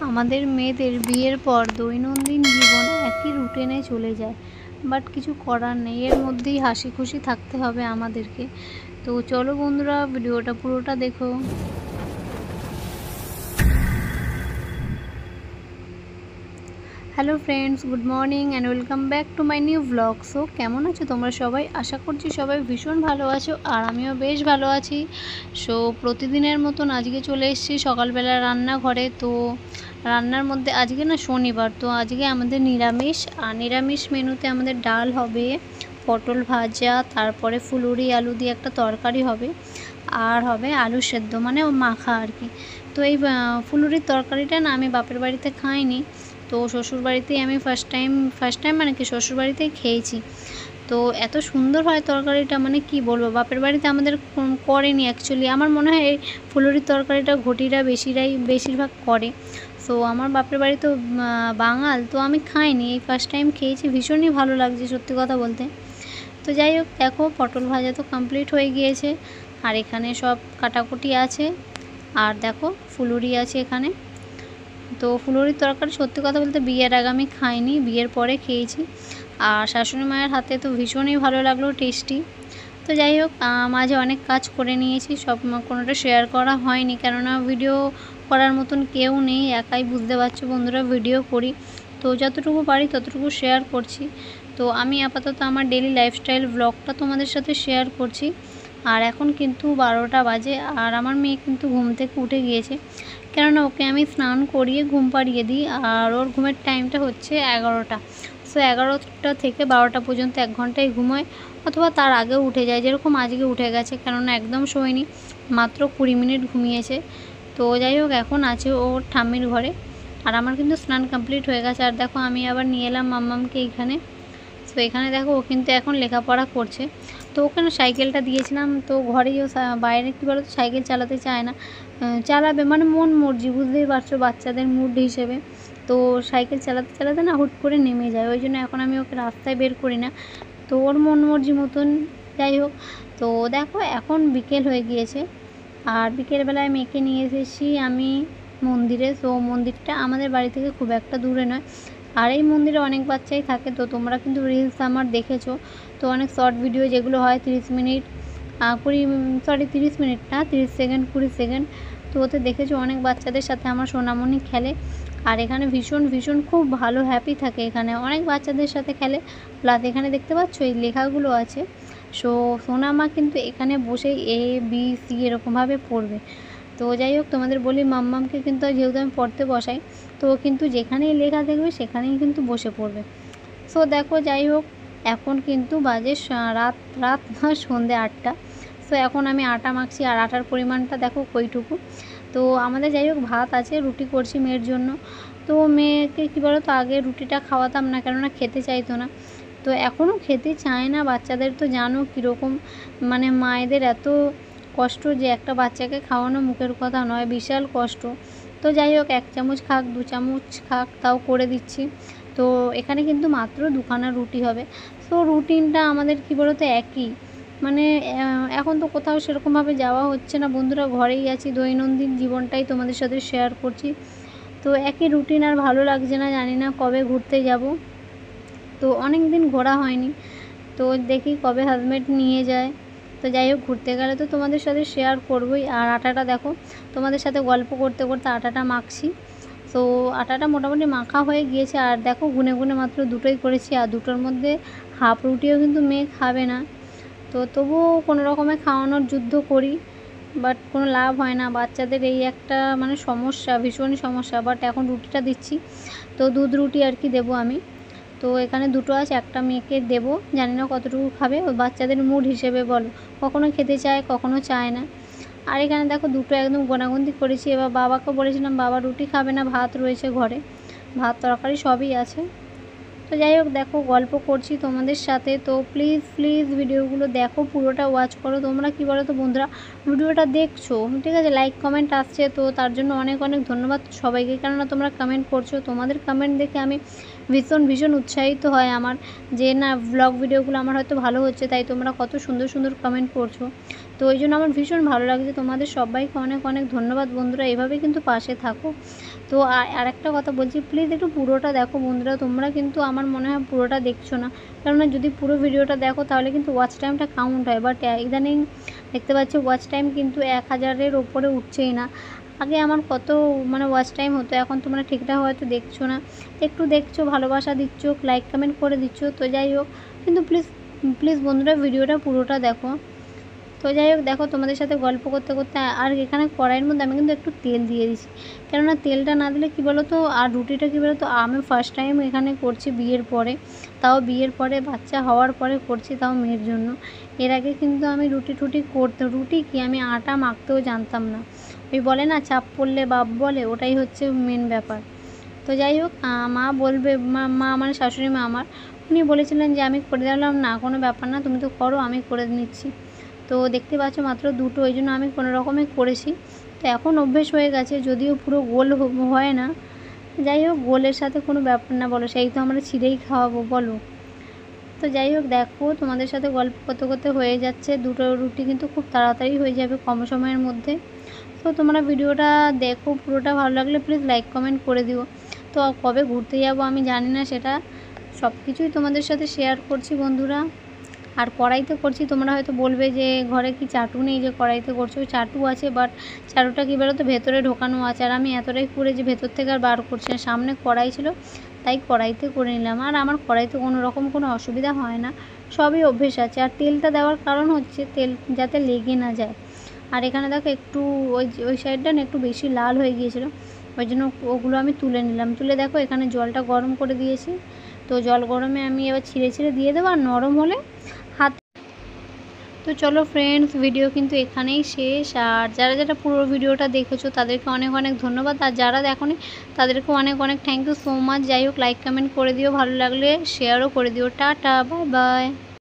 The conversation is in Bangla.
আমাদের মেয়েদের বিয়ের পর দৈনন্দিন জীবন একই রুটিনে চলে যায়, বাট কিছু করার নেই, এর মধ্যেই হাসি খুশি থাকতে হবে আমাদেরকে। তো চলো বন্ধুরা, ভিডিওটা পুরোটা দেখো। Hello friends, good morning and welcome back to my new blog. So কেমন আছো তোমরা সবাই? আশা করছি সবাই ভীষণ ভালো আছো, আর আমিও বেশ ভালো আছি। সো প্রতিদিনের মতন আজকে চলে এসেছি সকালবেলা রান্নাঘরে। তো রান্নার মধ্যে আজকে না শনিবার, তো আজকে আমাদের নিরামিষ। আর নিরামিষ মেনুতে আমাদের ডাল হবে, পটল ভাজা, তারপরে ফুলুরি আলু দিয়ে একটা তরকারি হবে, আর হবে আলু সেদ্ধ মানে মাখা আর কি। তো এই ফুলুরির তরকারিটা না আমি বাপের বাড়িতে খাইনি, তো শ্বশুরবাড়িতেই আমি ফার্স্ট টাইম মানে কি শ্বশুরবাড়িতেই খেয়েছি। তো এত সুন্দর হয় তরকারিটা, মানে কি বলবো, বাপের বাড়িতে আমাদের করেনি অ্যাকচুয়ালি। আমার মনে হয় এই ফুলুরির তরকারিটা ঘটিরা বেশিরভাগ করে। সো আমার বাপের বাড়ি তো বাঙাল, তো আমি খাইনি, এই ফার্স্ট টাইম খেয়েছি, ভীষণই ভালো লাগছে সত্যি কথা বলতে। তো যাই হোক, দেখো পটল ভাজা তো কমপ্লিট হয়ে গিয়েছে, আর এখানে সব কাটাকুটি আছে, আর দেখো ফুলুরি আছে এখানে। তো ফুলুরির তরকারি সত্যি কথা বলতে বিয়ের আগে আমি খাইনি, বিয়ের পরে খেয়েছি, আর শাশুড়ি মায়ের হাতে তো ভীষণই ভালো লাগলো, টেস্টি। তো যাই হোক, মাঝে অনেক কাজ করে নিয়েছি, সব কোনোটা শেয়ার করা হয়নি, কেননা ভিডিও করার মতন কেউ নেই, একাই বুঝতে পারছো বন্ধুরা ভিডিও করি, তো যতটুকু পারি ততটুকু শেয়ার করছি। তো আমি আপাতত আমার ডেলি লাইফস্টাইল ব্লগটা তোমাদের সাথে শেয়ার করছি। আর এখন কিন্তু 12টা বাজে, আর আমার মেয়ে কিন্তু ঘুম থেকে উঠে গিয়েছে, কেননা ওকে আমি স্নান করিয়ে ঘুম পাড়িয়ে দিই, আর ওর ঘুমের টাইমটা হচ্ছে 11টা। সো 11টা থেকে 12টা পর্যন্ত 1 ঘন্টায় ঘুমোয়, অথবা তার আগেও উঠে যায়, যেরকম আজকে উঠে গেছে, কেননা একদম শোয়নি, মাত্র 20 মিনিট ঘুমিয়েছে। তো যাই হোক, এখন আছে ওর ঠাম্মির ঘরে, আর আমার কিন্তু স্নান কমপ্লিট হয়ে গেছে। আর দেখো আমি আবার নিয়ে এলাম মাম্মামকে এইখানে। সো এখানে দেখো ও কিন্তু এখন লেখাপড়া করছে। তো ওখানে সাইকেলটা দিয়েছিলাম, তো ঘরেই ও বাইরে কী বলো তো সাইকেল চালাতে চায় না, চালাবে মানে মন মর্জি, বুঝতেই পারছো বাচ্চাদের মুড হিসেবে। তো সাইকেল চালাতে চালাতে না হুট করে নেমে যায়, ওই জন্য এখন আমি ওকে রাস্তায় বের করি না, তো ওর মন মর্জি মতন। যাই হোক, তো দেখো এখন বিকেল হয়ে গিয়েছে, আর বিকেলবেলায় মেয়েকে নিয়ে এসেছি আমি মন্দিরে। তো মন্দিরটা আমাদের বাড়ি থেকে খুব একটা দূরে নয়, আর এই মন্দিরে অনেক বাচ্চাই থাকে, তো তোমরা কিন্তু রিলস আমার দেখেছো। তো অনেক শর্ট ভিডিও যেগুলো হয় 30 মিনিট 30 মিনিট না, 30 সেকেন্ড 20 সেকেন্ড, তো ওতে দেখেছো অনেক বাচ্চাদের সাথে আমার সোনামণি খেলে, আর এখানে ভীষণ খুব ভালো হ্যাপি থাকে, এখানে অনেক বাচ্চাদের সাথে খেলে। প্লাস এখানে দেখতে পাচ্ছ এই লেখাগুলো আছে। সো সোনামা কিন্তু এখানে বসে ABC এরকমভাবে পড়বে। তো যাই হোক, তোমাদের বলি মাম্মামকে কিন্তু যেহেতু আমি পড়তে বসাই, তো কিন্তু যেখানেই লেখা দেখবে সেখানেই কিন্তু বসে পড়বে। সো দেখো, যাই হোক, এখন কিন্তু বাজে রাত সন্ধ্যে 8টা। সো এখন আমি আটা মাখছি, আর আটার পরিমাণটা দেখো কইটুকু। তো আমাদের যাই হোক ভাত আছে, রুটি করছি মেয়ের জন্য। তো মেয়েকে কী বলো তো, আগে রুটিটা খাওয়াতাম না, কেননা খেতে চাইতো না, তো এখনও খেতে চায় না। বাচ্চাদের তো জানো কীরকম, মানে মায়েদের এত কষ্ট যে একটা বাচ্চাকে খাওয়ানো মুখের কথা নয়, বিশাল কষ্ট। তো যাই হোক, 1 চামচ খাক 2 চামচ খাক তাও করে দিচ্ছি। তো এখানে কিন্তু মাত্র 2খানা রুটি হবে। সো রুটিনটা আমাদের কী বলো তো একই, মানে এখন তো কোথাও সেরকমভাবে যাওয়া হচ্ছে না বন্ধুরা, ঘরেই আছি, দৈনন্দিন জীবনটাই তোমাদের সাথে শেয়ার করছি। তো একই রুটিন, আর ভালো লাগছে না, জানি না কবে ঘুরতে যাব। তো অনেক দিন ঘোরা হয়নি, তো দেখি কবে হাজব্যান্ড নিয়ে যায়। তো যাই হোক, ঘুরতে গেলে তো তোমাদের সাথে শেয়ার করবই। আর আটাটা দেখো, তোমাদের সাথে গল্প করতে করতে আটাটা মাখছি। তো আটাটা মোটামুটি মাখা হয়ে গিয়েছে, আর দেখো গুনে মাত্র 2টোই করেছি, আর 2টোর মধ্যে হাফ রুটিও কিন্তু মেয়ে খাবে না। তো তবুও কোনো রকমে খাওয়ানোর যুদ্ধ করি, বাট কোনো লাভ হয় না, বাচ্চাদের এই একটা মানে সমস্যা, ভীষণই সমস্যা। বাট এখন রুটিটা দিচ্ছি, তো দুধ রুটি আর কি দেবো আমি। তো এখানে 2টো আছে, একটা মেয়েকে দেবো, জানি না কতটুকু খাবে, ওই বাচ্চাদের মুড হিসেবে বলো, কখনো খেতে চায় কখনো চায় না। আর এখানে দেখো 2টো একদম গোনাগুনতি করেছি। এবার বাবাকে বলেছিলাম, বাবা রুটি খাবে না, ভাত রয়েছে ঘরে, ভাত তরকারি সবই আছে। তো যাই হোক, দেখো গল্প করছি তোমাদের সাথে। তো প্লিজ ভিডিওগুলো দেখো, পুরোটা ওয়াচ করো। তোমরা কী বলো তো বন্ধুরা, ভিডিওটা দেখছো ঠিক আছে, লাইক কমেন্ট আসছে, তো তার জন্য অনেক ধন্যবাদ সবাইকে, কেননা তোমরা কমেন্ট করছো, তোমাদের কমেন্ট দেখে আমি ভীষণ উৎসাহিত হয় আমার, যে না ব্লগ ভিডিওগুলো আমার হয়তো ভালো হচ্ছে, তাই তোমরা কত সুন্দর কমেন্ট করছো। তো ওই জন্য আমার ভীষণ ভালো লাগছে। তোমাদের সবাইকে অনেক অনেক ধন্যবাদ বন্ধুরা, এভাবে কিন্তু পাশে থাকো। তো আরেকটা কথা বলছি, প্লিজ একটু পুরোটা দেখো বন্ধুরা, তোমরা কিন্তু আমার মনে হয় পুরোটা দেখছো না। কেননা যদি পুরো ভিডিওটা দেখো তাহলে কিন্তু ওয়াচ টাইমটা কাউন্ট হয়, বাট ইদানিং দেখতে পাচ্ছি ওয়াচ টাইম কিন্তু 1000-এর ওপরে উঠছেই না। আগে আমার কত ওয়াচ টাইম হতো, এখন তোমরা ঠিকঠাক হয়তো দেখছো না। একটু দেখছো, ভালোবাসা দিচ্ছ, লাইক কমেন্ট করে দিচ্ছ, তো যাই হোক, কিন্তু প্লিজ প্লিজ বন্ধুরা ভিডিওটা পুরোটা দেখো। তো যাই হোক, দেখো তোমাদের সাথে গল্প করতে করতে আর এখানে কড়াইয়ের মধ্যে আমি কিন্তু একটু তেল দিয়ে দিচ্ছি, কেননা তেলটা না দিলে কী বলো তো, আর রুটিটা কী বলো তো, আমি ফার্স্ট টাইম এখানে করছি বিয়ের পরে, তাও বিয়ের পরে বাচ্চা হওয়ার পরে করছি, তাও মেয়ের জন্য। এর আগে কিন্তু আমি রুটি কি আমি আটা মাখতেও জানতাম না। ওই বলে না, চাপ পড়লে বাপ বলে, ওটাই হচ্ছে মেন ব্যাপার। তো যাই হোক, মা বলবে, মা মানে শাশুড়ি মা আমার, উনি বলেছিলেন যে আমি করে দিলাম, না কোনো ব্যাপার না, তুমি তো করো, আমি করে নিচ্ছি। তো দেখতে পাচ্ছ মাত্র দুটো, ওই জন্য আমি কোনো রকমে করেছি। তো এখন অভ্যেস হয়ে গেছে, যদিও পুরো গোল হয় না, যাই হোক গোলের সাথে কোনো ব্যাপার না, বলো সেই তো আমরা ছিঁড়েই খাওয়াবো বলো। তো যাই হোক, দেখো তোমাদের সাথে গল্প করতে করতে হয়ে যাচ্ছে, দুটো রুটি কিন্তু খুব তাড়াতাড়ি হয়ে যাবে কম সময়ের মধ্যে। তো তোমরা ভিডিওটা দেখো, পুরোটা ভালো লাগলে প্লিজ লাইক কমেন্ট করে দিও। তো কবে ঘুরতে যাব আমি জানি না, সেটা সব কিছুই তোমাদের সাথে শেয়ার করছি বন্ধুরা। আর কড়াইতে করছি, তোমরা হয়তো বলবে যে ঘরে কি চাটু নেই যে কড়াইতে করছো, চাটু আছে, বাট চাটুটা কী বলো তো ভেতরে ঢোকানো আছে, আর আমি এতটাই করে যে ভেতর থেকে আর বার করছি না, সামনে কড়াই ছিল তাই কড়াইতে করে নিলাম। আর আমার কড়াইতে কোনো রকম কোনো অসুবিধা হয় না, সবই অভ্যেস আছে। আর তেলটা দেওয়ার কারণ হচ্ছে তেল যাতে লেগে না যায়। আর এখানে দেখো একটু ওই সাইডটা না একটু বেশি লাল হয়ে গিয়েছিলো, ওই জন্য ওগুলো আমি তুলে নিলাম। তুলে দেখো এখানে জলটা গরম করে দিয়েছি, তো জল গরমে আমি এবার ছিঁড়ে ছিঁড়ে দিয়ে দেবো, আর নরম হলে হাত। তো চলো ফ্রেন্ডস, ভিডিও কিন্তু এখানেই শেষ। আর যারা যারা পুরো ভিডিওটা দেখেছো তাদেরকে অনেক অনেক ধন্যবাদ, আর যারা দেখোনি তাদেরকে অনেক অনেক থ্যাংক ইউ সো মাচ। যাই হোক, লাইক কমেন্ট করে দিও, ভালো লাগলে শেয়ারও করে দিও। Tata, bye bye.